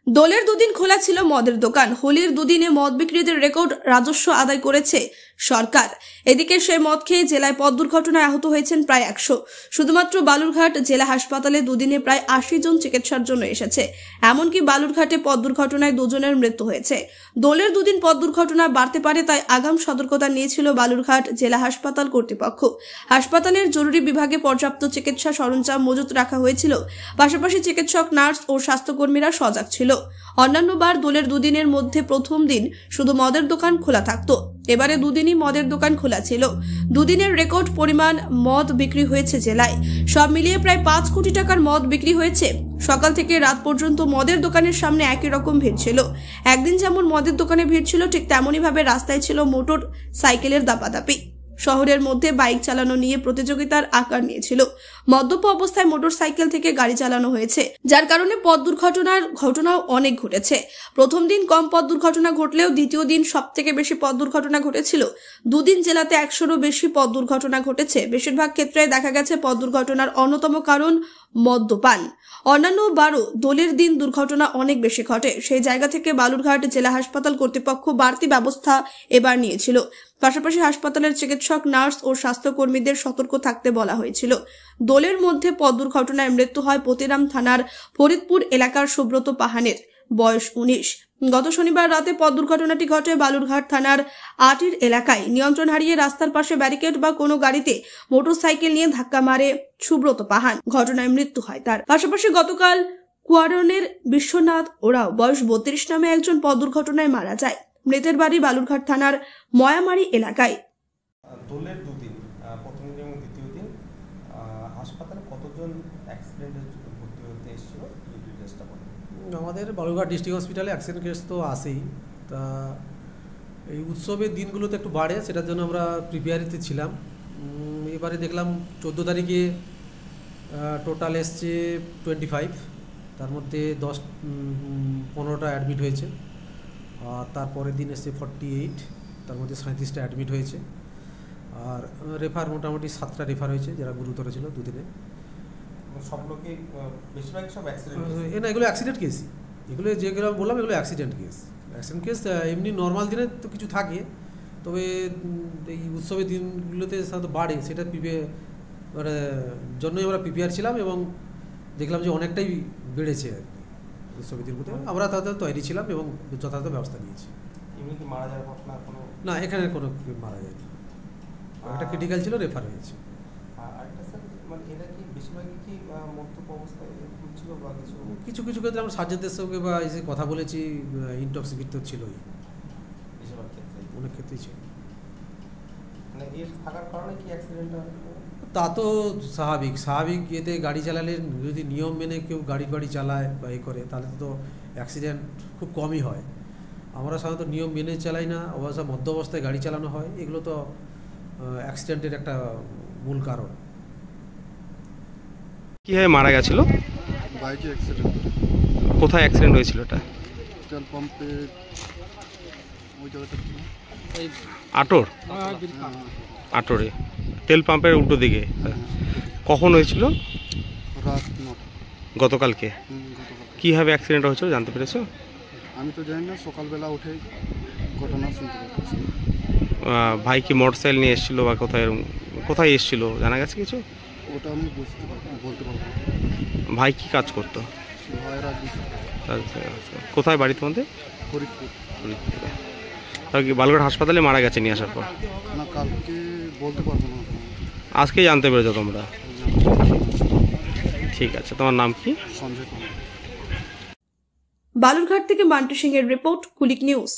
দোলের দুদিন খোলা ছিল মদের দোকান। হোলির দুদিনে মদ বিক্রিদের রেকর্ড রাজস্ব আদায় করেছে সরকার। এদিকে সেই মদ খেয়ে জেলায় পথ দুর্ঘটনায় আহত হয়েছেন প্রায় 100। শুধুমাত্র বালুরঘাট জেলা হাসপাতালে দুদিনে প্রায় 80 জন চিকিৎসার জন্য এসেছে। এমনকি বালুরঘাটে পথ দুর্ঘটনায় 2 জনের মৃত্যু হয়েছে। দোলের দুদিন পথ দুর্ঘটনা বাড়তে পারে, তাই আগাম সতর্কতা নিয়েছিল বালুরঘাট জেলা হাসপাতাল কর্তৃপক্ষ। হাসপাতালের জরুরি বিভাগে পর্যাপ্ত চিকিৎসা সরঞ্জাম মজুত রাখা হয়েছিল। পাশাপাশি চিকিৎসক, নার্স ও স্বাস্থ্যকর্মীরা সজাগ ছিল। অন্যান্যবার দোলের দুদিনের মধ্যে প্রথম দিন শুধু মদের দোকান খোলা থাকতো, এবারে দুদিনই মদের দোকান খোলা ছিল। দুদিনের রেকর্ড পরিমাণ মদ বিক্রি হয়েছে জেলায়। সব মিলিয়ে প্রায় 5 কোটি টাকার মদ বিক্রি হয়েছে। সকাল থেকে রাত পর্যন্ত মদের দোকানের সামনে একই রকম ভিড় ছিল। একদিন যেমন মদের দোকানে ভিড় ছিল, ঠিক তেমনই ভাবে রাস্তায় ছিল মোটর সাইকেলের দাপাদাপি। শহরের মধ্যে বাইক চালানো নিয়ে প্রতিযোগিতার আকার নিয়েছিল। মদ্যপ অবস্থায় মোটর সাইকেল থেকে গাড়ি চালানো হয়েছে, যার কারণে পথ দুর্ঘটনার ঘটনাও অনেক ঘটেছে। প্রথম দিন কম পথ দুর্ঘটনা ঘটলেও দ্বিতীয় দিন সব থেকে বেশি পথ দুর্ঘটনা ঘটেছিল। দুদিন জেলাতে 100-রও বেশি পথ দুর্ঘটনা ঘটেছে। বেশিরভাগ ক্ষেত্রে দেখা গেছে পথ দুর্ঘটনার অন্যতম কারণ মদ্যপান। অন্যান্য বারও দোলের দিন দুর্ঘটনা অনেক বেশি ঘটে। সেই জায়গা থেকে বালুরঘাট জেলা হাসপাতাল কর্তৃপক্ষ বাড়তি ব্যবস্থা এবার নিয়েছিল। পাশাপাশি হাসপাতালের চিকিৎসক, নার্স ও স্বাস্থ্যকর্মীদের সতর্ক থাকতে বলা হয়েছিল। দোলের মধ্যে পথ দুর্ঘটনায় মৃত্যু হয় পতিরাম থানার ফরিদপুর এলাকার সুব্রত পাহানের, বয়স 19। গত শনিবার রাতে পথ দুর্ঘটনাটি ঘটে বালুরঘাট থানার আটির এলাকায়। নিয়ন্ত্রণ হারিয়ে রাস্তার পাশে ব্যারিকেড বা কোনো গাড়িতে মোটরসাইকেল নিয়ে ধাক্কা মারে সুব্রত পাহান। ঘটনায় মৃত্যু হয় তার। পাশাপাশি গতকাল কুয়ারনের বিশ্বনাথ ওরাও, বয়স 32 নামে একজন পথ দুর্ঘটনায় মারা যায়। মৃতের বাড়ি বালুরঘাট থানার ময়ামারি এলাকায়। দোলের দুদিন, প্রথম দিন এবং দ্বিতীয় দিন হাসপাতালে কতজন অ্যাক্সিডেন্টের ভর্তি হতে এসেছিল এই ডিটেইলসটা বলুন। আমাদের বালুরঘাট ডিস্ট্রিক্ট হসপিটালে অ্যাক্সিডেন্ট কেস তো আসেই। তা এই উৎসবের দিনগুলোতে একটু বাড়ে, সেটার জন্য আমরা প্রিপেয়ারিতে ছিলাম। এবারে দেখলাম 14 তারিখে টোটাল এসছে 25, তার মধ্যে 10-15টা অ্যাডমিট হয়েছে। আর তারপরের দিন এসছে 48, তার মধ্যে 37টা অ্যাডমিট হয়েছে। আর রেফার মোটামুটি 7টা রেফার হয়েছে, যারা গুরুতর ছিল দুদিনে। সব লোকই বেশিরভাগ সব অ্যাক্সিডেন্ট, না এগুলো অ্যাক্সিডেন্ট কেস। এগুলো যেগুলো বললাম এগুলো অ্যাক্সিডেন্ট কেস। অ্যাক্সিডেন্ট কেস এমনি নর্মাল দিনে তো কিছু থাকে, তবে এই উৎসবের দিনগুলোতে সাধারণত বাড়ে। সেটা জন্যই আমরা প্রিপেয়ার ছিলাম এবং দেখলাম যে অনেকটাই বেড়েছে আর কি উৎসবের দিনগুলোতে। আমরা তাদের তৈরি ছিলাম এবং যথাযথ ব্যবস্থা নিয়েছি। এমনি কি মারা যাওয়ার ঘটনা কোনো? না, এখানে কোনো মারা যায়নি। একটা ক্রিটিক্যাল ছিল, রেফার হয়েছে। আরেকটা স্যার, মানে এরা কি বেশিরভাগই কি মদ্যপ অবস্থায় ছিল বা কিছু কিছু ক্ষেত্রে আমরা সার্জনদের সঙ্গে বা এসে কথা বলেছি, ইনটক্সিকেটেড ছিলই, বেশিরভাগ ক্ষেত্রে অনেক ক্ষেত্রেই ছিল। মানে এর থাকার কারণে কি অ্যাক্সিডেন্টটা? তা তো স্বাভাবিক এতে গাড়ি চালালে যদি নিয়ম মেনে কেউ গাড়ি চালায় বা এ করে, তাহলে তো অ্যাক্সিডেন্ট খুব কমই হয়। আমরা সাধারণত নিয়ম মেনে চালাই না, অবশ্য মধ্য অবস্থায় গাড়ি চালানো হয়। এগুলো তো অ্যাক্সিডেন্টের একটা মূল কারণ। কিভাবে মারা গেছিল? বাইকে অ্যাক্সিডেন্ট। কোথায় অ্যাক্সিডেন্ট হয়েছিল? এটা তেল পাম্পে, ওই জায়গাটা আটোর, আটোরে তেল পাম্পের উল্টো দিকে। কখন হয়েছিল? রাত 9টা, গতকালকে। কিভাবে অ্যাক্সিডেন্ট হয়েছিল জানতে পেরেছো? আমি তো জানি না, সকালবেলা উঠে ঘটনা শুনতে পাচ্ছি। ভাই কি মোটরসাইকেল নিয়ে এসেছিল বা কোথায় এসেছিল জানা গেছে কিছু? ওটা আমি বলতে পারবো। ভাই কি কাজ করতো? কোথায় বাড়ি তোমাদের? ফরিদপুর। কি বালুরঘাট হাসপাতালে মারা গেছে নিয়ে আসার পর? না, কালকে বলতে পারবো না। আজকেই জানতে পেরেছো তোমরা? ঠিক আছে, তোমার নাম কি? সঞ্জয় কুমার। বালুরঘাট থেকে মান্টু সিং এর রিপোর্ট, কুলিক নিউজ।